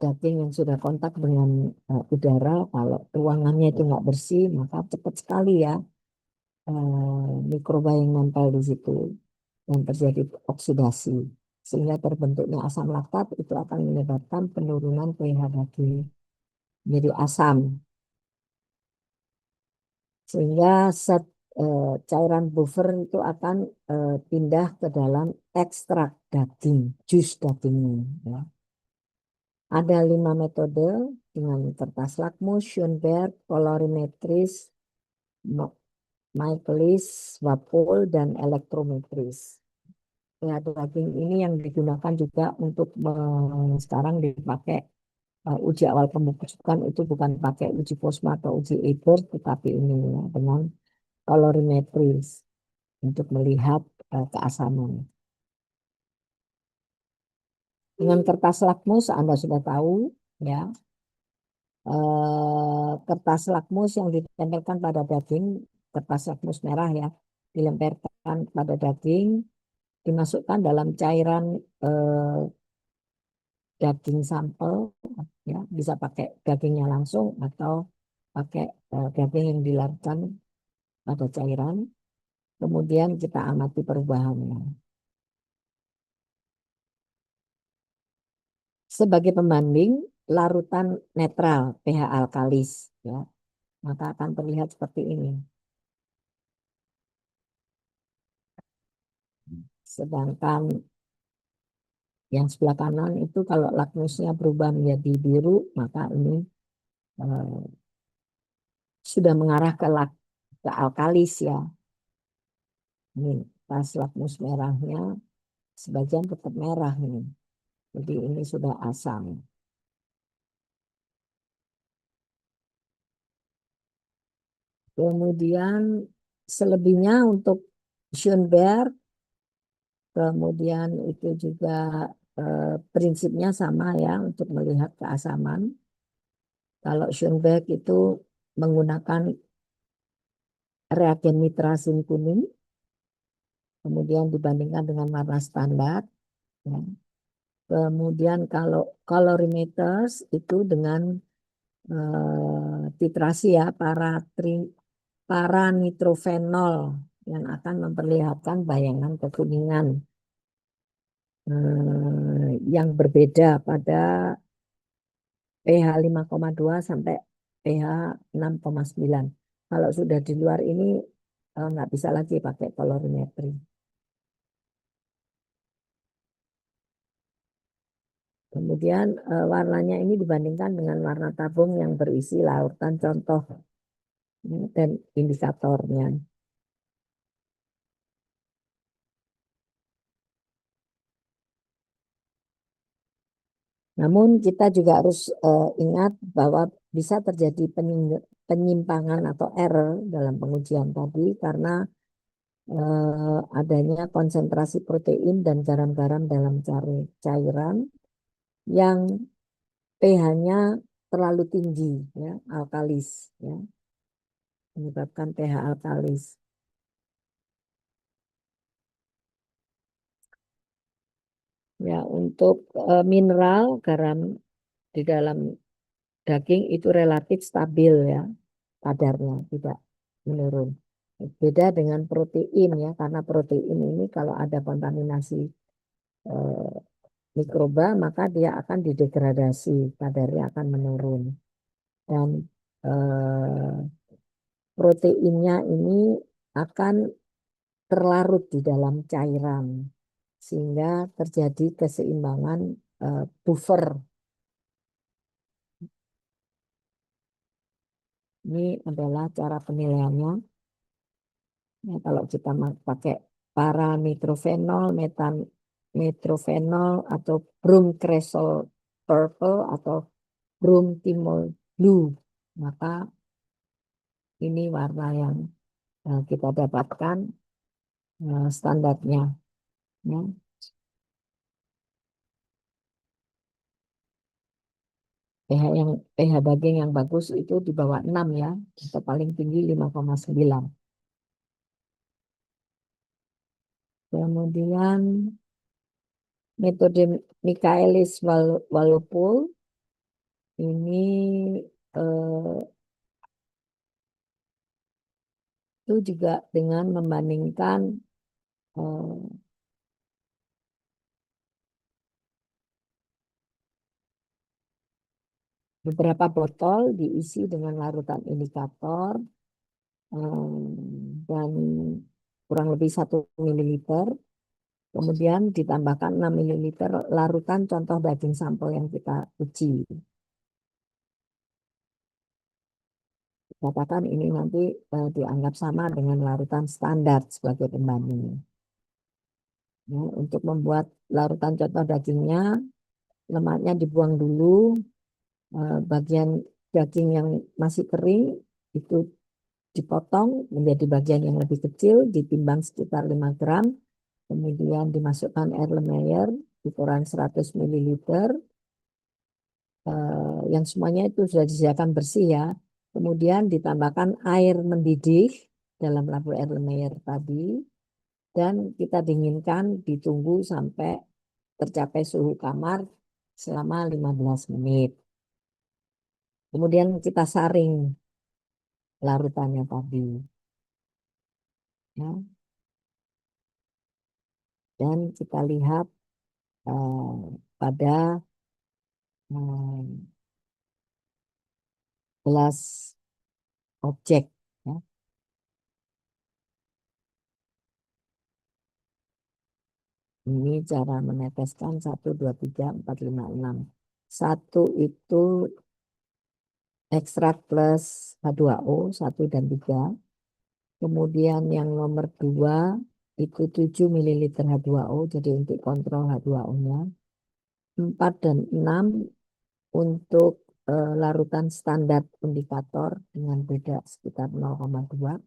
Speaker 1: daging yang sudah kontak dengan udara, kalau ruangannya itu nggak bersih, maka cepat sekali ya mikroba yang nempel di situ dan terjadi oksidasi. Sehingga terbentuknya asam laktat itu akan menyebabkan penurunan pH daging menjadi asam. Sehingga cairan buffer itu akan pindah ke dalam ekstrak daging, jus dagingnya. Ya. Ada 5 metode dengan kertas lakmus, Schoenberg, kolorimetris, Michaelis, Walpole, dan elektrometris. Ya, daging ini yang digunakan juga untuk sekarang dipakai uji awal pembusukan itu bukan pakai uji Posma atau uji Ebert, tetapi ini ya, dengan kolorimetris untuk melihat keasaman. Dengan kertas lakmus Anda sudah tahu ya, kertas lakmus yang ditempelkan pada daging, kertas lakmus merah ya, dilemparkan pada daging, dimasukkan dalam cairan daging sampel, ya bisa pakai dagingnya langsung atau pakai daging yang dilarutkan pada cairan. Kemudian kita amati perubahannya. Sebagai pembanding, larutan netral pH alkalis, ya, maka akan terlihat seperti ini. Sedangkan yang sebelah kanan itu kalau lakmusnya berubah menjadi biru, maka ini sudah mengarah ke alkalis ya. Ini pas lakmus merahnya sebagian tetap merah ini. Jadi ini sudah asam. Kemudian selebihnya untuk Schoenberg, kemudian itu juga prinsipnya sama ya untuk melihat keasaman. Kalau Schoenberg itu menggunakan reagen nitrasin kuning, kemudian dibandingkan dengan warna standar. Ya. Kemudian kalau colorimeters itu dengan titrasi ya, paranitrofenol yang akan memperlihatkan bayangan kekuningan yang berbeda pada pH 5,2 sampai pH 6,9. Kalau sudah di luar ini nggak bisa lagi pakai kolorimetri. Kemudian warnanya ini dibandingkan dengan warna tabung yang berisi larutan contoh dan indikatornya. Namun kita juga harus ingat bahwa bisa terjadi penyimpangan atau error dalam pengujian tadi karena adanya konsentrasi protein dan garam-garam dalam cairan yang pH-nya terlalu tinggi, ya, alkalis, ya, menyebabkan pH alkalis. Ya, untuk mineral garam di dalam daging itu relatif stabil ya, kadarnya tidak menurun. Beda dengan protein ya, karena protein ini kalau ada kontaminasi eh, mikroba maka dia akan didegradasi, kadarnya akan menurun. Dan eh, proteinnya ini akan terlarut di dalam cairan sehingga terjadi keseimbangan buffer. Ini adalah cara penilaiannya. Ya, kalau kita pakai parametrophenol, metrovenol atau bromcresol purple atau bromtimol blue, maka ini warna yang kita dapatkan standarnya. Ya. pH daging yang bagus itu di bawah 6 ya, atau paling tinggi 5,9. Kemudian metode Michaelis Walpole ini eh, itu juga dengan membandingkan eh, beberapa botol diisi dengan larutan indikator dan kurang lebih 1 ml. Kemudian ditambahkan 6 ml larutan contoh daging sampel yang kita uji. Katakan ini nanti dianggap sama dengan larutan standar sebagai pembanding. Ya, untuk membuat larutan contoh dagingnya, lemaknya dibuang dulu. Bagian daging yang masih kering itu dipotong menjadi bagian yang lebih kecil, ditimbang sekitar 5 gram. Kemudian dimasukkan Erlenmeyer ukuran 100 ml. Yang semuanya itu sudah disediakan bersih ya. Kemudian ditambahkan air mendidih dalam lampu Erlenmeyer tadi. Dan kita dinginkan, ditunggu sampai tercapai suhu kamar selama 15 menit. Kemudian kita saring larutannya tadi. Ya. Dan kita lihat pada gelas objek. Ya. Ini cara meneteskan 1, 2, 3, 4, 5, 6. 1 itu ekstrak plus H2O, 1 dan 3. Kemudian yang nomor 2 itu 7 ml H2O, jadi untuk kontrol H2O-nya. 4 dan 6 untuk larutan standar indikator dengan beda sekitar 0,2.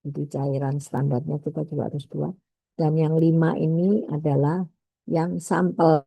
Speaker 1: Jadi cairan standarnya kita juga harus buat. Dan yang 5 ini adalah yang sampel.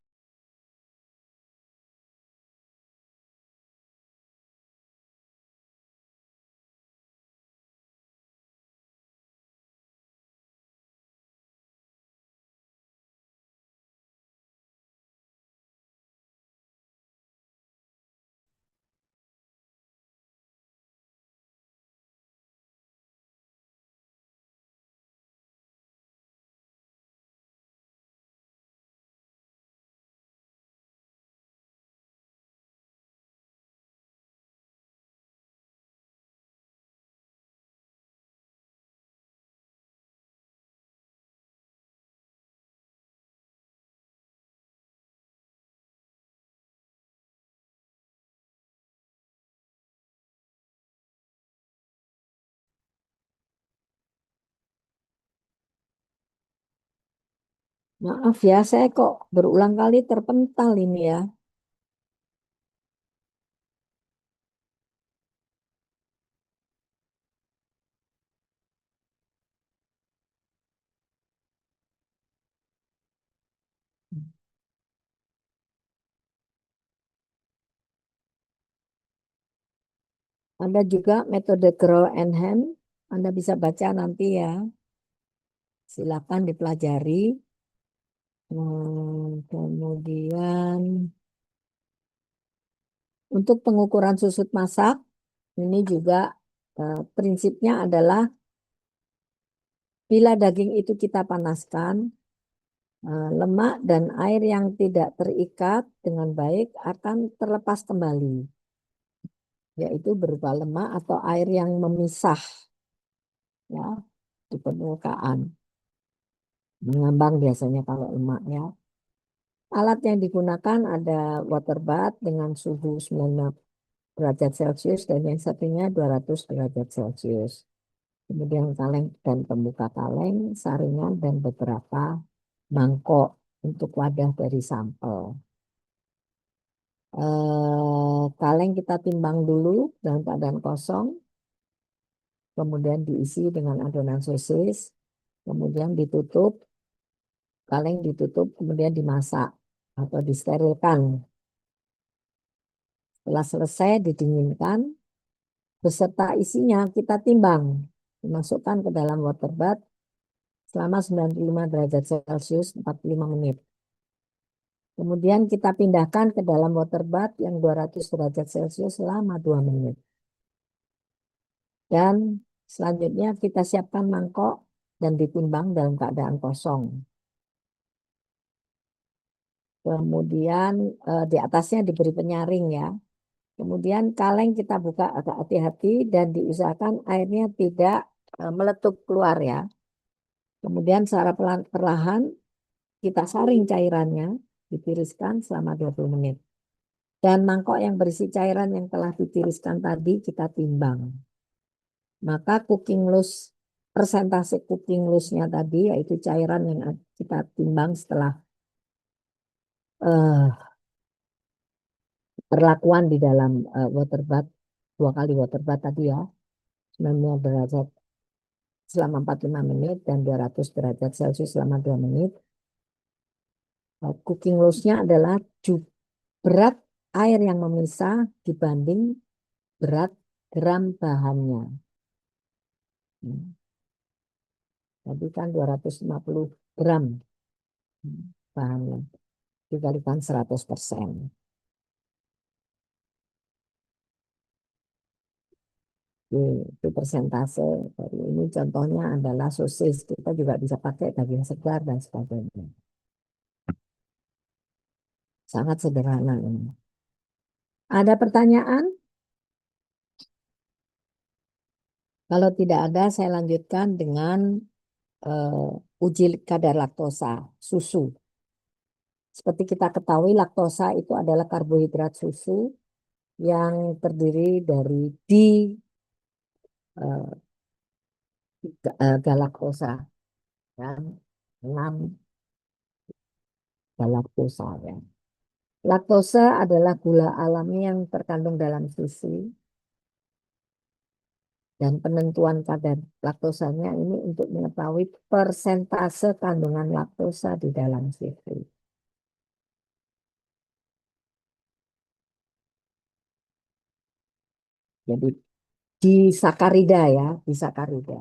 Speaker 1: Maaf ya, saya kok berulang kali terpental ini ya. Ada juga metode Grow and Hand. Anda bisa baca nanti ya. Silakan dipelajari. Kemudian untuk pengukuran susut masak, ini juga prinsipnya adalah Bila daging itu kita panaskan, lemak dan air yang tidak terikat dengan baik akan terlepas kembali, yaitu berupa lemak atau air yang memisah, ya, di permukaan. Mengambang biasanya kalau lemak, ya. Alat yang digunakan ada water bath dengan suhu 95 derajat Celcius dan yang satunya 200 derajat Celcius. Kemudian kaleng dan pembuka kaleng, saringan dan beberapa mangkok untuk wadah dari sampel. Kaleng kita timbang dulu dalam keadaan kosong, kemudian diisi dengan adonan sosis, kemudian ditutup, kaleng ditutup, kemudian dimasak atau disterilkan. Setelah selesai didinginkan, beserta isinya kita timbang, dimasukkan ke dalam water bath selama 95 derajat Celcius 45 menit. Kemudian kita pindahkan ke dalam water bath yang 200 derajat Celcius selama 2 menit. Dan selanjutnya kita siapkan mangkok dan ditimbang dalam keadaan kosong. Kemudian di atasnya diberi penyaring, ya. Kemudian kaleng kita buka agak hati-hati dan diusahakan airnya tidak meletup keluar, ya. Kemudian secara perlahan kita saring cairannya, ditiriskan selama 20 menit. Dan mangkok yang berisi cairan yang telah ditiriskan tadi kita timbang. Maka cooking loss, persentase cooking loss-nya tadi, yaitu cairan yang kita timbang setelah perlakuan di dalam water bath, 2 kali water bath tadi, ya, 90 derajat selama 45 menit dan 200 derajat Celcius selama 2 menit. Cooking loss-nya adalah berat air yang memisah dibanding berat gram bahannya. Tadi kan 250 gram bahannya, dikalikan 100%. Itu persentase dari ini. Contohnya adalah sosis, kita juga bisa pakai daging segar dan sebagainya. Sangat sederhana ini. Ada pertanyaan? Kalau tidak ada, saya lanjutkan dengan uji kadar laktosa susu. Seperti kita ketahui, laktosa itu adalah karbohidrat susu yang terdiri dari galaktosa, dan 6 galaktosa, ya. Laktosa adalah gula alami yang terkandung dalam susu, dan penentuan kadar laktosanya ini untuk mengetahui persentase kandungan laktosa di dalam susu. Jadi di sakarida, ya, di sakarida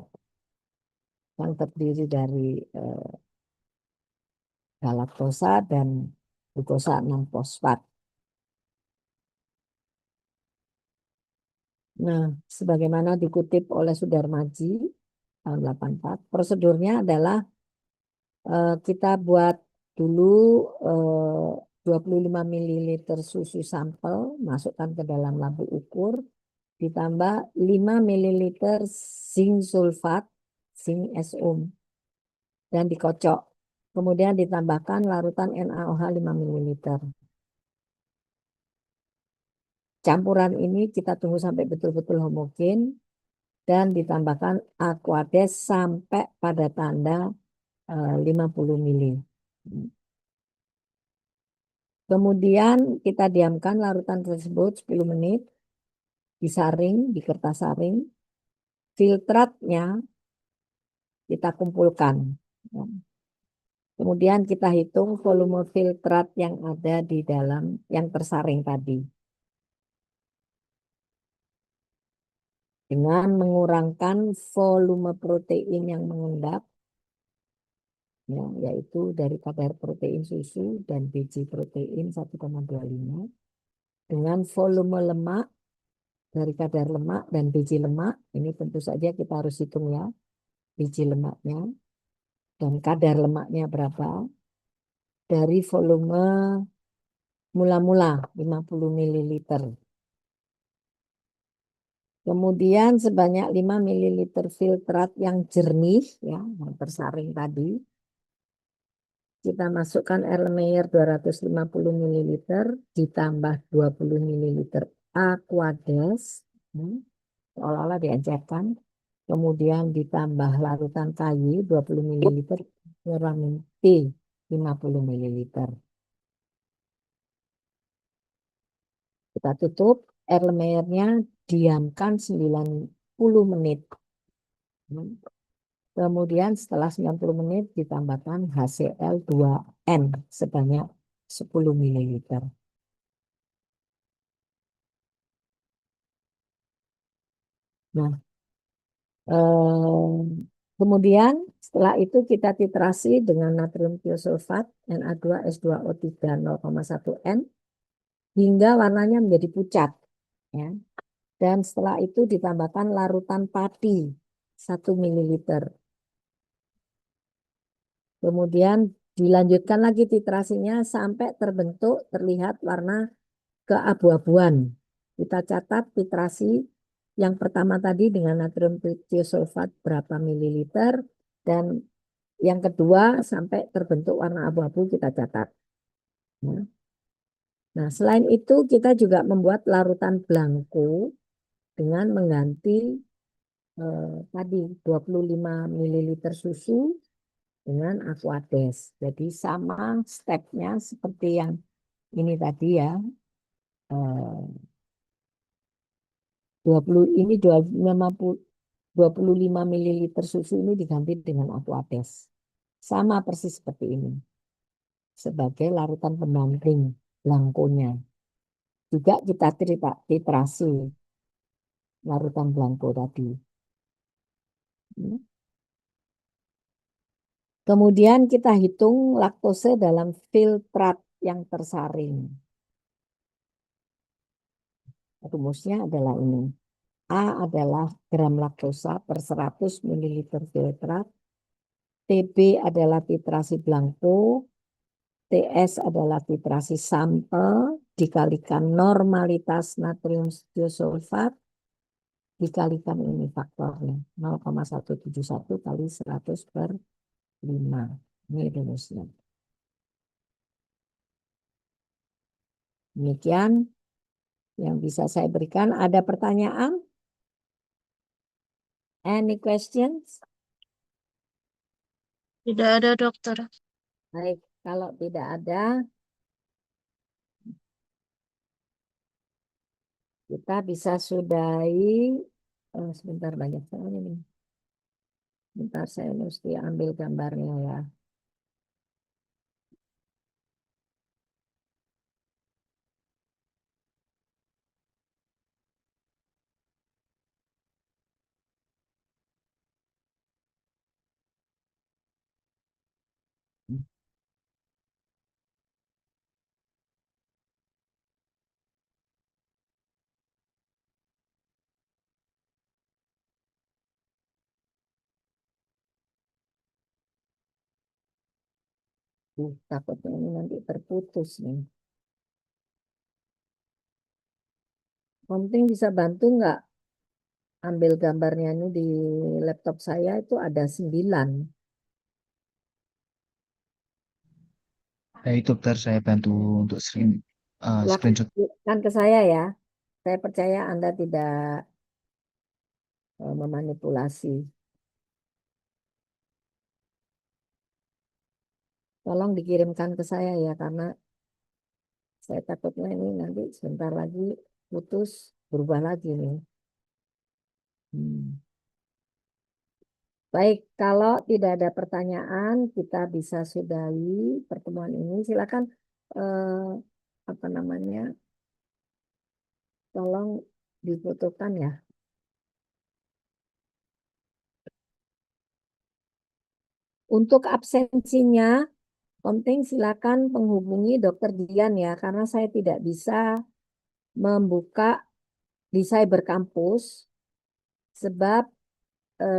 Speaker 1: yang terdiri dari galaktosa dan glukosa 6-fosfat. Nah, sebagaimana dikutip oleh Sudarmaji tahun 84, prosedurnya adalah kita buat dulu 25 ml susu sampel, masukkan ke dalam lampu ukur, ditambah 5 ml zinc sulfat, zinc SO, dan dikocok. Kemudian ditambahkan larutan NaOH 5 ml. Campuran ini kita tunggu sampai betul-betul homogen dan ditambahkan Aquades sampai pada tanda 50 ml. Kemudian kita diamkan larutan tersebut 10 menit, disaring di kertas saring. Filtratnya kita kumpulkan. Kemudian kita hitung volume filtrat yang ada di dalam yang tersaring tadi. Dengan mengurangkan volume protein yang mengendap, ya, yaitu dari kadar protein susu dan biji protein 1,25, dengan volume lemak dari kadar lemak dan biji lemak, ini tentu saja kita harus hitung, ya, biji lemaknya dan kadar lemaknya berapa dari volume mula-mula 50 ml. Kemudian sebanyak 5 ml filtrat yang jernih ya, yang tersaring tadi. Kita masukkan Erlenmeyer 250 ml ditambah 20 ml Aquades. Seolah-olah diajarkan. Kemudian ditambah larutan kayu 20 ml vitamin T 50 ml. Kita tutup, Erlenmeyernya diamkan 90 menit. Kemudian setelah 90 menit ditambahkan HCl2N sebanyak 10 ml. Nah, kemudian setelah itu kita titrasi dengan natrium tiosulfat Na2S2O3 0,1 N hingga warnanya menjadi pucat. Ya. Dan setelah itu ditambahkan larutan pati 1 ml. Kemudian dilanjutkan lagi titrasinya sampai terlihat warna keabu-abuan. Kita catat titrasi yang pertama tadi dengan natrium tiosulfat berapa mililiter dan yang kedua sampai terbentuk warna abu-abu kita catat. Nah, selain itu kita juga membuat larutan blanko dengan mengganti tadi 25 ml susu dengan Aquades. Jadi sama stepnya seperti yang ini tadi ya. 25 ml susu ini diganti dengan Aquades. Sama persis seperti ini. Sebagai larutan pendamping blankonya. Juga kita titrasi larutan blanko tadi. Kemudian kita hitung laktose dalam filtrat yang tersaring. Rumusnya adalah ini. A adalah gram laktosa per 100 ml filtrat. TB adalah titrasi blanko. TS adalah titrasi sampel dikalikan normalitas natrium tiosulfat dikalikan ini faktornya 0,171 kali 100 per 5. Ini rumusnya. Demikian yang bisa saya berikan. Ada pertanyaan? Any questions?
Speaker 3: Tidak ada, dokter.
Speaker 1: Baik, kalau tidak ada, kita bisa sudahi. Sebentar, banyak sekali nih. Bentar, saya mesti ambil gambarnya ya. Takutnya ini nanti terputus nih. Penting bisa bantu nggak ambil gambarnya ini di laptop saya itu ada 9.
Speaker 4: Baik dokter, saya bantu untuk screenshot.
Speaker 1: Lakukan ke saya ya. Saya percaya Anda tidak memanipulasi. Tolong dikirimkan ke saya ya, karena saya takutnya ini nanti sebentar lagi putus, berubah lagi nih. Baik, kalau tidak ada pertanyaan, kita bisa sudahi pertemuan ini. Silakan, apa namanya, tolong difotokan ya. Untuk absensinya, penting silakan menghubungi Dokter Dian ya, karena saya tidak bisa membuka di Cyber Campus sebab